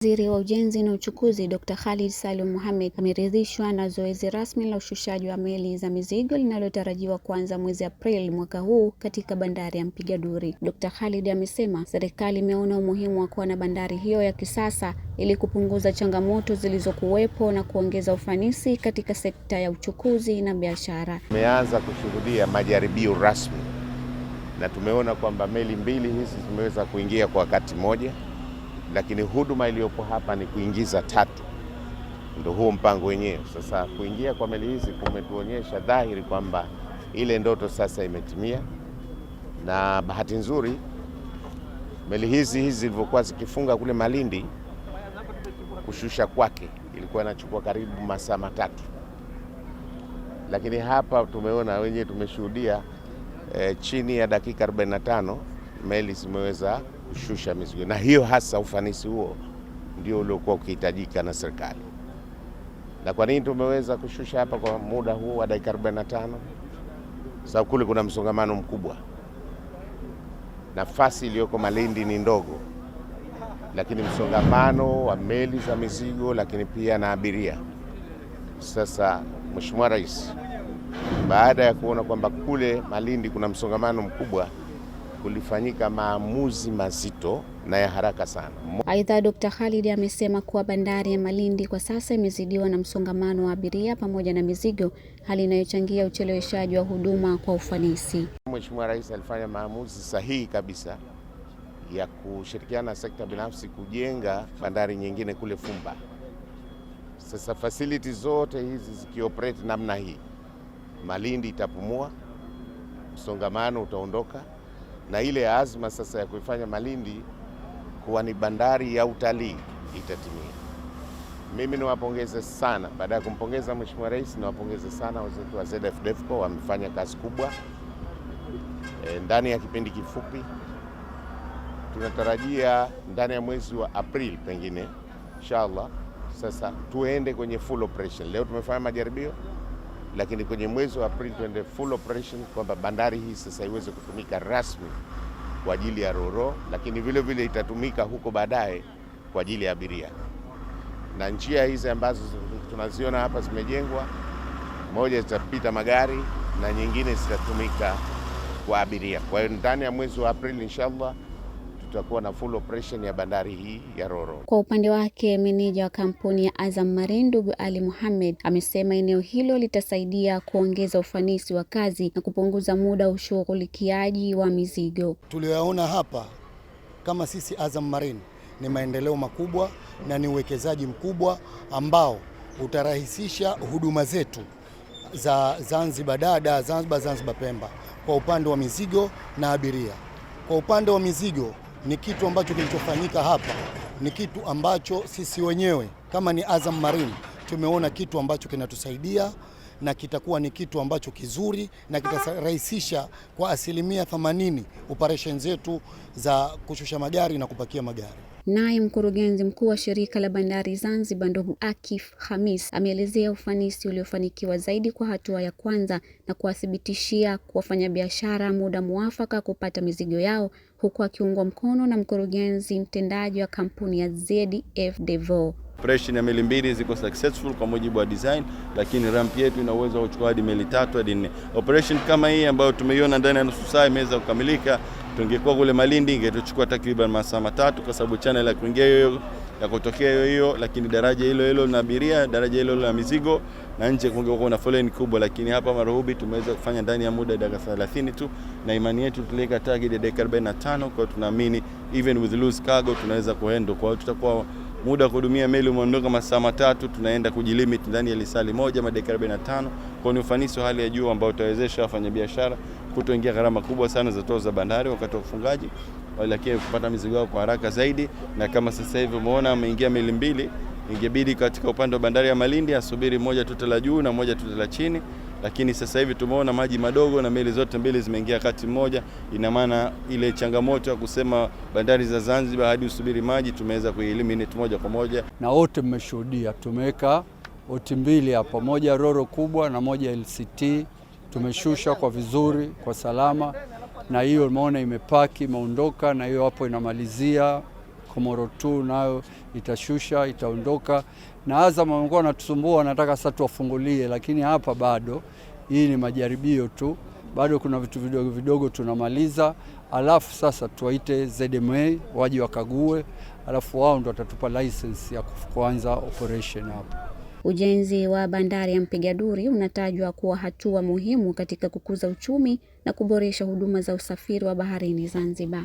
Waziri wa Ujenzi na Uchukuzi Dr. Khalid Salim Mohamed ameridhishwa na zoezi rasmi la ushushaji wa meli za mizigo linalotarajiwa kuanza mwezi Aprili mwaka huu katika bandari ya Mpiga Duri. Dr. Khalid amesema serikali imeona umuhimu wa kuwa na bandari hiyo ya kisasa ili kupunguza changamoto zilizokuwepo na kuongeza ufanisi katika sekta ya uchukuzi na biashara. Tumeanza kushuhudia majaribio rasmi na tumeona kwamba meli mbili hizi zimeweza kuingia kwa wakati mmoja, lakini huduma iliyopo hapa ni kuingiza 3. Ndio huo mpango wenyewe. Sasa kuingia kwa meli hizi kumetuonyesha dhahiri kwamba ile ndoto sasa imetimia, na bahati nzuri meli hizi zilivyokuwa zikifunga kule Malindi, kushusha kwake ilikuwa inachukua karibu masaa 3, lakini hapa tumeona wenyewe, tumeshuhudia chini ya dakika 45 meli zimeweza kushusha mizigo, na hiyo hasa ufanisi huo ndio uliokuwa ukihitajika na serikali. Na kwa nini tumeweza kushusha hapa kwa muda huu wa dakika 45? Sababu kule kuna msongamano mkubwa, nafasi iliyoko Malindi ni ndogo, lakini msongamano wa meli za mizigo, lakini pia na abiria. Sasa Mheshimiwa Rais, baada ya kuona kwamba kule Malindi kuna msongamano mkubwa, kulifanyika maamuzi mazito na ya haraka sana. Aidha, Dr. Khalid amesema kuwa bandari ya Malindi kwa sasa imezidiwa na msongamano wa abiria pamoja na mizigo, hali inayochangia ucheleweshaji wa huduma kwa ufanisi. Mheshimiwa Rais alifanya maamuzi sahihi kabisa ya kushirikiana na sekta binafsi kujenga bandari nyingine kule Fumba. Sasa facilities zote hizi zikioperate namna hii, Malindi itapumua, msongamano utaondoka, na ile azma sasa ya kuifanya Malindi kuwa ni bandari ya utalii itatimia. Mimi niwapongeze sana, baada ya kumpongeza Mheshimiwa Rais, niwapongeze sana wenzetu wa ZFDEFCO, wamefanya kazi kubwa ndani ya kipindi kifupi. Tunatarajia ndani ya mwezi wa Aprili pengine inshallah sasa tuende kwenye full operation. Leo tumefanya majaribio, lakini kwenye mwezi wa Aprili tuende full operation, kwamba bandari hii sasa iweze kutumika rasmi kwa ajili ya roro, lakini vile vile itatumika huko baadaye kwa ajili ya abiria. Na njia hizi ambazo tunaziona hapa zimejengwa, moja zitapita magari na nyingine zitatumika kwa abiria. Kwa hiyo ndani ya mwezi wa Aprili inshallah tutakuwa na full operation ya bandari hii ya roro. Kwa upande wake, meneja wa kampuni ya Azam Marine ndugu Ali Mohamed amesema eneo hilo litasaidia kuongeza ufanisi wa kazi na kupunguza muda wa ushughulikiaji wa mizigo. Tuliyoyaona hapa kama sisi Azam Marine ni maendeleo makubwa na ni uwekezaji mkubwa ambao utarahisisha huduma zetu za Zanzibar Dada, Zanzibar Pemba kwa upande wa mizigo na abiria. Kwa upande wa mizigo, ni kitu ambacho kilichofanyika hapa ni kitu ambacho sisi wenyewe kama ni Azam Marine tumeona kitu ambacho kinatusaidia na kitakuwa ni kitu ambacho kizuri na kitarahisisha kwa 80% operation zetu za kushusha magari na kupakia magari. Naye mkurugenzi mkuu wa shirika la bandari Zanzibar ndugu Akif Khamis ameelezea ufanisi uliofanikiwa zaidi kwa hatua ya kwanza na kuwathibitishia wafanyabiashara muda muafaka kupata mizigo yao, huku akiungwa mkono na mkurugenzi mtendaji wa kampuni ya ZFDEFCO. Operation ya meli mbili ziko successful kwa mujibu wa design, lakini ramp yetu ina uwezo wa kuchukua hadi meli 3 hadi 4. Operation kama hii ambayo tumeiona ndani ya nusu saa imeweza kukamilika. Tungekuwa kule Malindi ingetuchukua takriban masaa 3 kwa sababu channel ya kuingia hiyo ya kutokea hiyo, lakini daraja hilo na abiria, daraja hilo la mizigo, na nje kungekuwa na foleni kubwa, lakini hapa Marohubi tumeweza kufanya ndani ya muda dakika 30 tu, na imani yetu tuliweka target ya dakika 45, kwa tunaamini even with loose cargo tunaweza kuhandle. Kwa hiyo tutakuwa muda wa kuhudumia meli umeondoka masaa 3, tunaenda kujilimit ndani ya lisali moja dakika 45. Kwa ni ufanisi wa hali ya juu ambao utawezesha wafanyabiashara kutoingia gharama kubwa sana za tozo za bandari wakati wa ufungaji, lakini kupata mizigo yao kwa haraka zaidi. Na kama sasa hivi umeona ameingia meli mbili, ingebidi katika upande wa bandari ya Malindi asubiri moja tuta la juu na moja tuta la chini, lakini sasa hivi tumeona maji madogo na meli zote mbili zimeingia kati mmoja. Ina maana ile changamoto ya kusema bandari za Zanzibar hadi usubiri maji tumeweza kueliminate moja kwa moja. Na wote mmeshuhudia tumeweka boti mbili hapa, moja roro kubwa na moja LCT. Tumeshusha kwa vizuri, kwa salama, na hiyo umeona imepaki, imeondoka, na hiyo hapo inamalizia Komoro 2 nayo itashusha, itaondoka. Na Azam wamekuwa wanatusumbua, wanataka sasa tuwafungulie, lakini hapa bado. Hii ni majaribio tu. Bado kuna vitu vidogo vidogo tunamaliza, alafu sasa tuwaite ZMA waje wakague, alafu wao ndo watatupa license ya kuanza operation hapa. Ujenzi wa bandari ya Mpiga Duri unatajwa kuwa hatua muhimu katika kukuza uchumi na kuboresha huduma za usafiri wa baharini Zanzibar.